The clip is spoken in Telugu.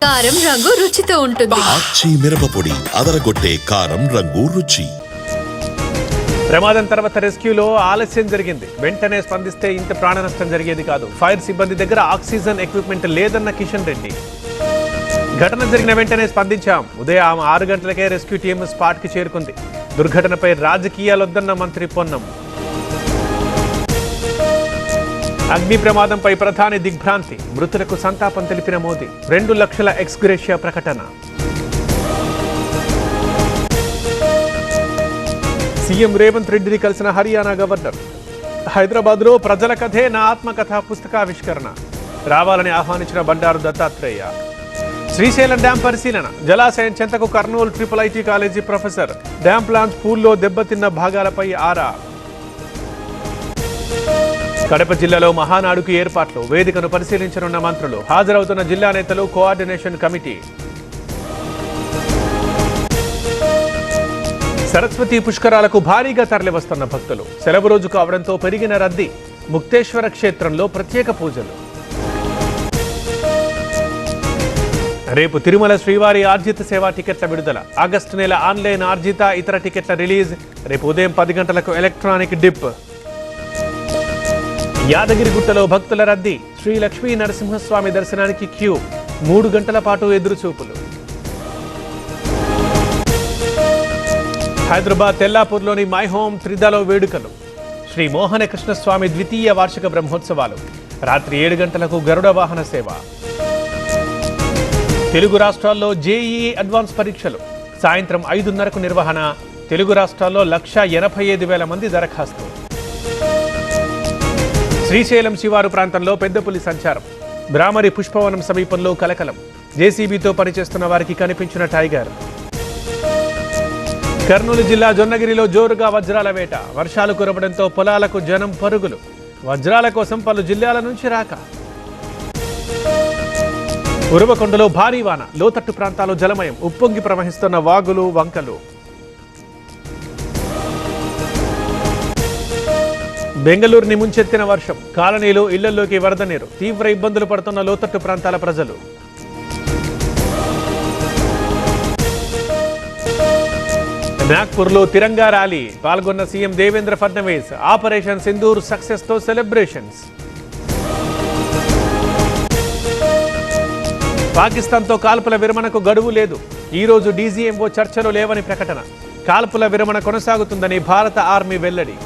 కారం రంగు రుచితో ఉంటుంది. ఆచి మిరపపొడి అదరగొట్టే కారం రంగు రుచి. ప్రమాదం తర్వాత రెస్క్యూలో ఆలస్యం జరిగింది. వెంటనే స్పందిస్తే ఇంత ప్రాణ నష్టం జరిగేది కాదు. ఫైర్ సిబ్బంది దగ్గర ఆక్సిజన్ ఎక్విప్మెంట్ లేదన్న కిషన్ రెడ్డి. ఘటన జరిగిన వెంటనే స్పందించాం. ఉదయం 6 గంటలకే రెస్క్యూ టీం స్పాట్కి చేరుకుంది. దుర్ఘటనపై రాజకీయాలొద్దన్న మంత్రి పొన్నం. అగ్ని ప్రమాదంపై ప్రధాని దిగ్భ్రాంతి. మృతులకు సంతాపం తెలిపిన మోదీ. 2 లక్షల ఎక్స్గ్రేషియా ప్రకటన. సీఎం రేవంత్ రెడ్డిని కలిసిన హర్యానా గవర్నర్. హైదరాబాద్లో ప్రజల కథే నా ఆత్మకథ పుస్తకావిష్కరణ. రావాలని ఆహ్వానించిన బండారు దత్తాత్రేయ. శ్రీశైలం డ్యాం పరిశీలన. జలాశయం చెంతకు Kurnool IIIT college professor. Dam plant పూల్లో దెబ్బతిన్న భాగాలపై ఆరా. కడప జిల్లాలో మహానాడుకు ఏర్పాట్లు. వేదికను పరిశీలించనున్న మంత్రులు. హాజరవుతున్న జిల్లా నేతలు, కోఆర్డినేషన్ కమిటీ. సరస్వతి పుష్కరాలకు భారీగా తరలివస్తున్న భక్తులు. సెలవు రోజు కావడంతో పెరిగిన రద్దీ. ముక్తేశ్వర క్షేత్రంలో ప్రత్యేక పూజలు. రేపు తిరుమల శ్రీవారి ఆర్జిత సేవా టికెట్ల విడుదల. ఆగస్టు నెల ఆన్లైన్ ఆర్జిత ఇతర టికెట్ల రిలీజ్. రేపు ఉదయం 10 గంటలకు ఎలక్ట్రానిక్ డిప్. యాదగిరిగుట్టలో భక్తుల రద్దీ. శ్రీ లక్ష్మీ నరసింహస్వామి దర్శనానికి క్యూ. 3 గంటల పాటు ఎదురుచూపులు. హైదరాబాద్ తెల్లాపూర్లోని మై హోమ్ త్రిదలో వేడుకలు. శ్రీ మోహన కృష్ణస్వామి ద్వితీయ వార్షిక బ్రహ్మోత్సవాలు. రాత్రి 7 గంటలకు గరుడ వాహన సేవ. తెలుగు రాష్ట్రాల్లో JEE అడ్వాన్స్ పరీక్షలు. సాయంత్రం 5:30కు నిర్వహణ. తెలుగు రాష్ట్రాల్లో 1,85,000 మంది దరఖాస్తు. శ్రీశైలం శివారు ప్రాంతంలో పెద్ద పులి సంచారం. బ్రాహ్మరి పుష్పవనం సమీపంలో కలకలం. జేసీబీతో పనిచేస్తున్న వారికి కనిపించిన టైగర్. కర్నూలు జిల్లా జొన్నగిరిలో జోరుగా వజ్రాల వేట. వర్షాలు కురవడంతో పొలాలకు జనం పరుగులు. వజ్రాల కోసం పలు జిల్లాల నుంచి రాక. ఉరవకొండలో భారీ వాన. లోతట్టు ప్రాంతాల్లో జలమయం. ఉప్పొంగి ప్రవహిస్తున్న వాగులు, వంకలు. బెంగళూరుని ముంచెత్తిన వర్షం. కాలనీలు, ఇళ్లలోకి వరద నీరు. తీవ్ర ఇబ్బందులు పడుతున్న లోతట్టు ప్రాంతాల ప్రజలు. నాగ్పూర్లో తిరంగా ర్యాలీ. పాల్గొన్న CM Devendra Fadnavis. Operation Sindoor success తో సెలబ్రేషన్స్. పాకిస్తాన్తో కాల్పుల విరమణకు గడువు లేదు. ఈ రోజు DGMO చర్చలు లేవని ప్రకటన. కాల్పుల విరమణ కొనసాగుతుందని భారత ఆర్మీ వెల్లడి.